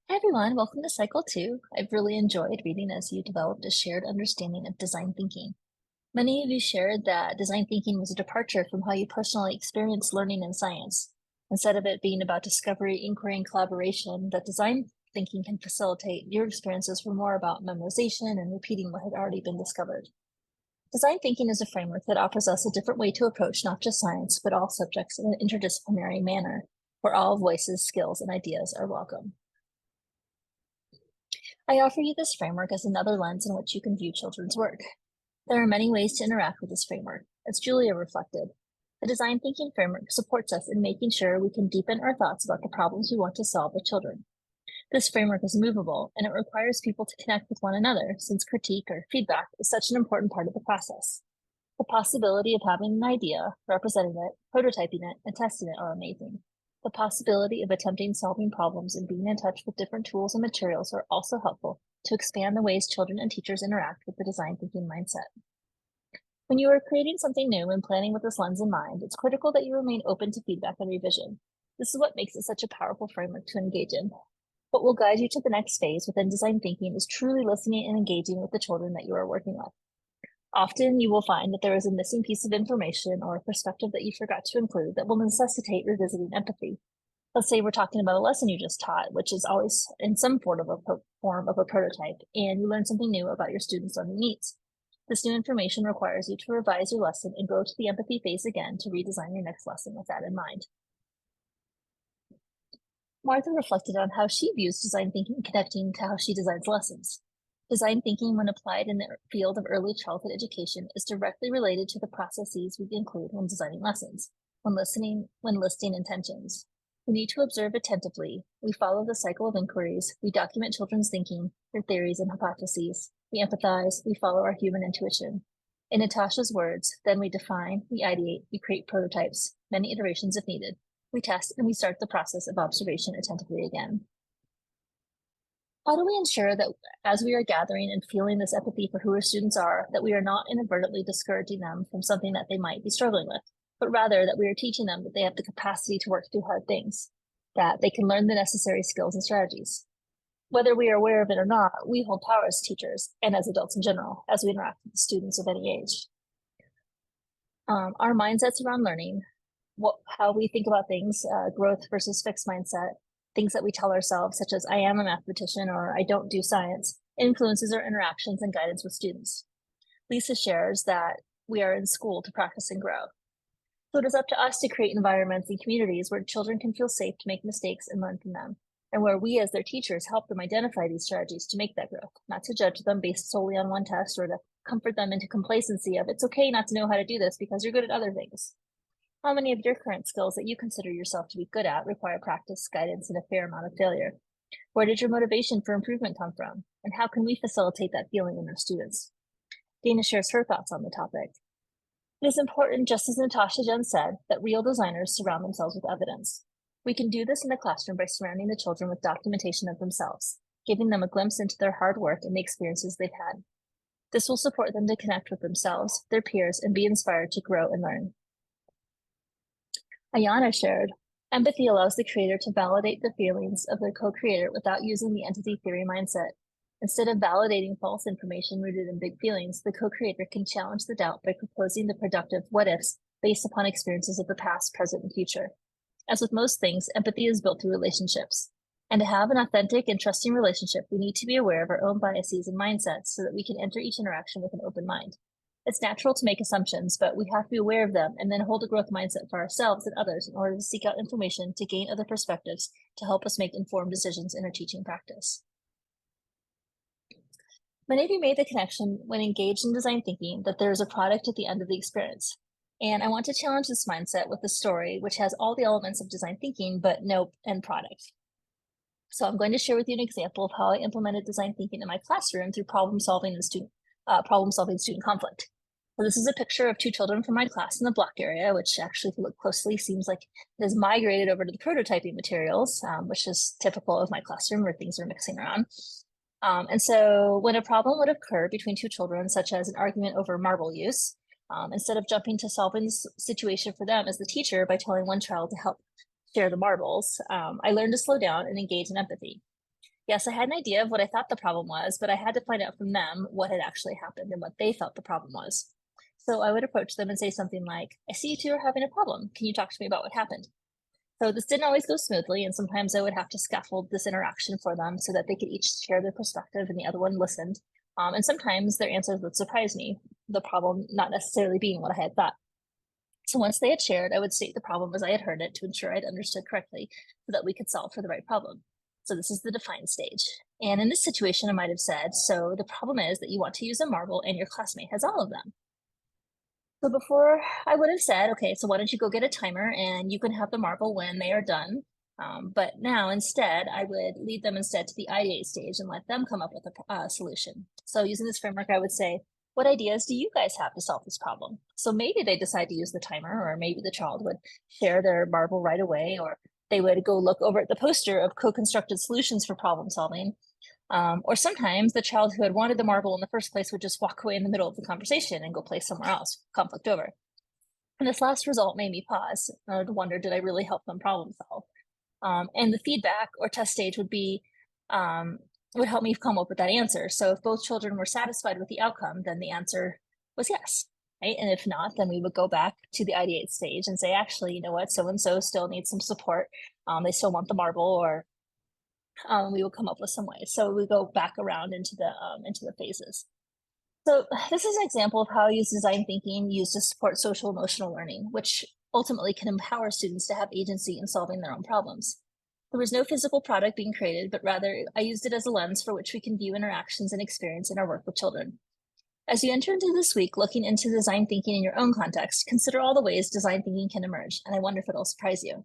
Hi everyone, welcome to Cycle 2. I've really enjoyed reading as you developed a shared understanding of design thinking. Many of you shared that design thinking was a departure from how you personally experienced learning in science. Instead of it being about discovery, inquiry, and collaboration, that design thinking can facilitate, your experiences were more about memorization and repeating what had already been discovered. Design thinking is a framework that offers us a different way to approach not just science, but all subjects in an interdisciplinary manner, where all voices, skills, and ideas are welcome. I offer you this framework as another lens in which you can view children's work. There are many ways to interact with this framework. As Julia reflected, the design thinking framework supports us in making sure we can deepen our thoughts about the problems we want to solve with children. This framework is movable, and it requires people to connect with one another, since critique or feedback is such an important part of the process. The possibility of having an idea, representing it, prototyping it, and testing it are amazing. The possibility of attempting solving problems and being in touch with different tools and materials are also helpful to expand the ways children and teachers interact with the design thinking mindset. When you are creating something new and planning with this lens in mind, it's critical that you remain open to feedback and revision. This is what makes it such a powerful framework to engage in. What will guide you to the next phase within design thinking is truly listening and engaging with the children that you are working with. Often you will find that there is a missing piece of information or a perspective that you forgot to include that will necessitate revisiting empathy. Let's say we're talking about a lesson you just taught, which is always in some form of a prototype, and you learn something new about your students' learning needs. This new information requires you to revise your lesson and go to the empathy phase again to redesign your next lesson with that in mind. Martha reflected on how she views design thinking connecting to how she designs lessons. Design thinking, when applied in the field of early childhood education, is directly related to the processes we include when designing lessons, when listing intentions. We need to observe attentively. We follow the cycle of inquiries. We document children's thinking, their theories and hypotheses. We empathize. We follow our human intuition. In Natasha's words, then we define, we ideate, we create prototypes, many iterations if needed. We test and we start the process of observation attentively again. How do we ensure that as we are gathering and feeling this empathy for who our students are, that we are not inadvertently discouraging them from something that they might be struggling with, but rather that we are teaching them that they have the capacity to work through hard things, that they can learn the necessary skills and strategies? Whether we are aware of it or not, we hold power as teachers and as adults in general, as we interact with students of any age. Our mindsets around learning, how we think about things, growth versus fixed mindset, things that we tell ourselves, such as I am a mathematician or I don't do science, influences our interactions and guidance with students. Lisa shares that we are in school to practice and grow. So it is up to us to create environments and communities where children can feel safe to make mistakes and learn from them, and where we as their teachers help them identify these strategies to make that growth, not to judge them based solely on one test or to comfort them into complacency of it's okay not to know how to do this because you're good at other things. How many of your current skills that you consider yourself to be good at require practice, guidance, and a fair amount of failure? Where did your motivation for improvement come from? And how can we facilitate that feeling in our students? Dana shares her thoughts on the topic. It is important, just as Natasha Jen said, that real designers surround themselves with evidence. We can do this in the classroom by surrounding the children with documentation of themselves, giving them a glimpse into their hard work and the experiences they've had. This will support them to connect with themselves, their peers, and be inspired to grow and learn. Ayana shared, empathy allows the creator to validate the feelings of their co-creator without using the entity theory mindset. Instead of validating false information rooted in big feelings, the co-creator can challenge the doubt by proposing the productive what-ifs based upon experiences of the past, present, and future. As with most things, empathy is built through relationships. And to have an authentic and trusting relationship, we need to be aware of our own biases and mindsets so that we can enter each interaction with an open mind. It's natural to make assumptions, but we have to be aware of them and then hold a growth mindset for ourselves and others in order to seek out information to gain other perspectives to help us make informed decisions in our teaching practice. Many of you made the connection when engaged in design thinking that there is a product at the end of the experience. And I want to challenge this mindset with a story which has all the elements of design thinking, but no end product. So I'm going to share with you an example of how I implemented design thinking in my classroom through problem-solving student conflict. So this is a picture of two children from my class in the block area, which actually, if you look closely, seems like it has migrated over to the prototyping materials, which is typical of my classroom where things are mixing around. And so when a problem would occur between two children, such as an argument over marble use, instead of jumping to solving the situation for them as the teacher by telling one child to help share the marbles, I learned to slow down and engage in empathy. Yes, I had an idea of what I thought the problem was, but I had to find out from them what had actually happened and what they felt the problem was. So I would approach them and say something like, I see you two are having a problem. Can you talk to me about what happened? So this didn't always go smoothly, and sometimes I would have to scaffold this interaction for them so that they could each share their perspective and the other one listened. And sometimes their answers would surprise me, the problem not necessarily being what I had thought. So once they had shared, I would state the problem as I had heard it to ensure I'd understood correctly so that we could solve for the right problem. So this is the define stage. And in this situation, I might have said, so the problem is that you want to use a marble and your classmate has all of them. So before I would have said, okay, so why don't you go get a timer and you can have the marble when they are done. But now instead, I would lead them instead to the ideate stage and let them come up with a solution. So using this framework, I would say, what ideas do you guys have to solve this problem? So maybe they decide to use the timer, or maybe the child would share their marble right away, or they would go look over at the poster of co-constructed solutions for problem solving. Or sometimes the child who had wanted the marble in the first place would just walk away in the middle of the conversation and go play somewhere else, conflict over. And this last result made me pause. I would wonder, did I really help them problem solve? And the feedback or test stage would help me come up with that answer. So if both children were satisfied with the outcome, then the answer was yes, right? And if not, then we would go back to the ideate stage and say, actually, you know what, so-and-so still needs some support. They still want the marble, or we will come up with some ways. So we go back around into the phases. So this is an example of how I use design thinking used to support social emotional learning, which ultimately can empower students to have agency in solving their own problems. There was no physical product being created, but rather I used it as a lens for which we can view interactions and experience in our work with children. As you enter into this week looking into design thinking in your own context, consider all the ways design thinking can emerge, and I wonder if it'll surprise you.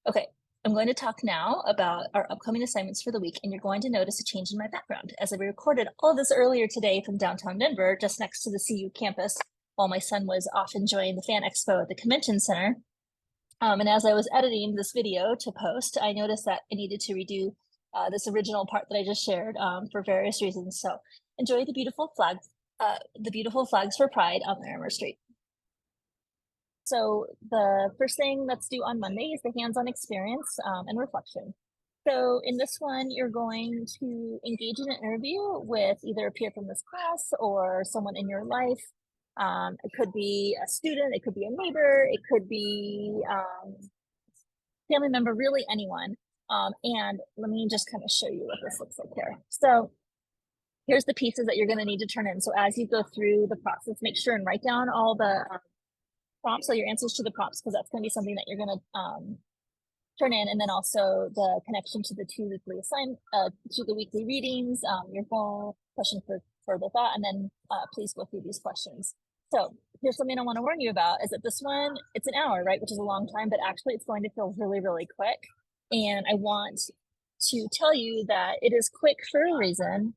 Okay, I'm going to talk now about our upcoming assignments for the week, and you're going to notice a change in my background as I recorded all of this earlier today from downtown Denver, just next to the CU campus, while my son was off enjoying the fan expo at the convention center. And as I was editing this video to post, I noticed that I needed to redo this original part that I just shared for various reasons. So enjoy the beautiful flags for Pride on Larimer Street. So the first thing that's due on Monday is the hands-on experience and reflection. So in this one, you're going to engage in an interview with either a peer from this class or someone in your life. It could be a student, it could be a neighbor, it could be family member, really anyone. And let me just kind of show you what this looks like here. So here's the pieces that you're going to need to turn in. So as you go through the process, make sure and write down all the prompts, so your answers to the prompts, because that's going to be something that you're going to turn in, and then also the connection to the to the weekly readings, your goal, question for the thought, and then please go through these questions. So here's something I want to warn you about is that this one, it's an hour, right, which is a long time, but actually it's going to feel really, really quick. And I want to tell you that it is quick for a reason.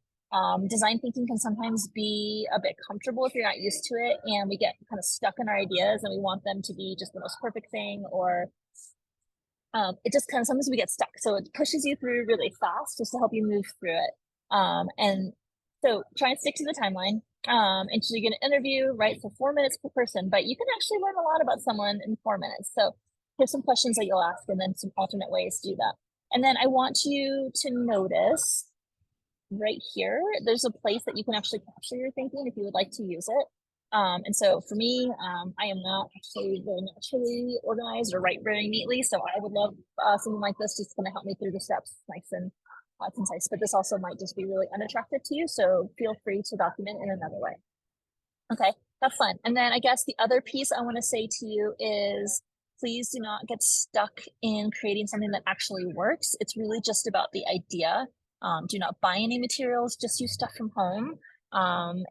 Design thinking can sometimes be a bit comfortable if you're not used to it, and we get kind of stuck in our ideas and we want them to be just the most perfect thing, or it just kind of, sometimes we get stuck. So it pushes you through really fast just to help you move through it. And so try and stick to the timeline. And so you're going to interview, right, for 4 minutes per person, but you can actually learn a lot about someone in 4 minutes. So here's some questions that you'll ask and then some alternate ways to do that. And then I want you to notice right here, there's a place that you can actually capture your thinking if you would like to use it. And so for me, I am not actually very naturally organized or write very neatly. So I would love something like this, just going to help me through the steps, nice and concise. But this also might just be really unattractive to you. So feel free to document in another way. Okay, have fun. And then I guess the other piece I want to say to you is, please do not get stuck in creating something that actually works. It's really just about the idea. Do not buy any materials, just use stuff from home.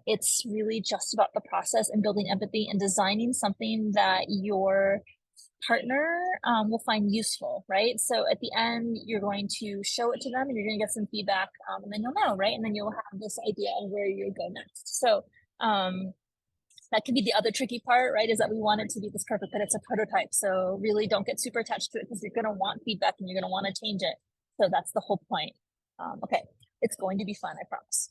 It's really just about the process and building empathy and designing something that your partner will find useful, right? So at the end, you're going to show it to them and you're going to get some feedback, and then you'll know, right? And then you'll have this idea of where you go next. So that could be the other tricky part, right? Is that we want it to be this perfect, but it's a prototype. So really don't get super attached to it because you're going to want feedback and you're going to want to change it. So that's the whole point. Okay, it's going to be fun, I promise.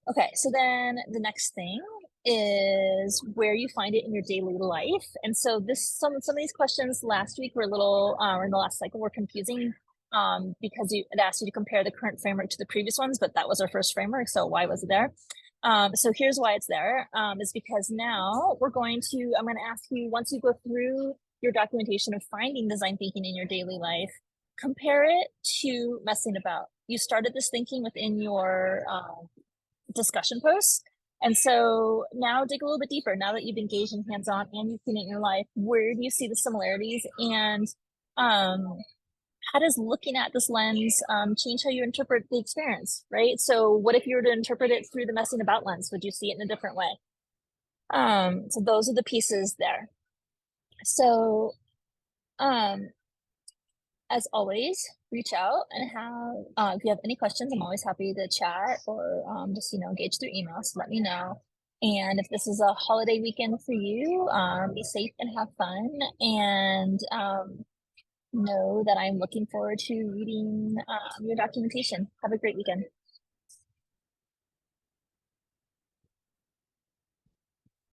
Okay, so then the next thing is where you find it in your daily life. And so some of these questions last week were a little, or in the last cycle, were confusing because it asked you to compare the current framework to the previous ones, but that was our first framework, so why was it there? So here's why it's there, is because now I'm going to ask you, once you go through your documentation of finding design thinking in your daily life, compare it to messing about. You started this thinking within your discussion posts. And so now dig a little bit deeper. Now that you've engaged in hands-on and you've seen it in your life, where do you see the similarities? And how does looking at this lens change how you interpret the experience, right? So what if you were to interpret it through the messing about lens? Would you see it in a different way? So those are the pieces there. So as always, reach out and if you have any questions, I'm always happy to chat or just, engage through email. So let me know. And if this is a holiday weekend for you, be safe and have fun. And know that I'm looking forward to reading your documentation. Have a great weekend.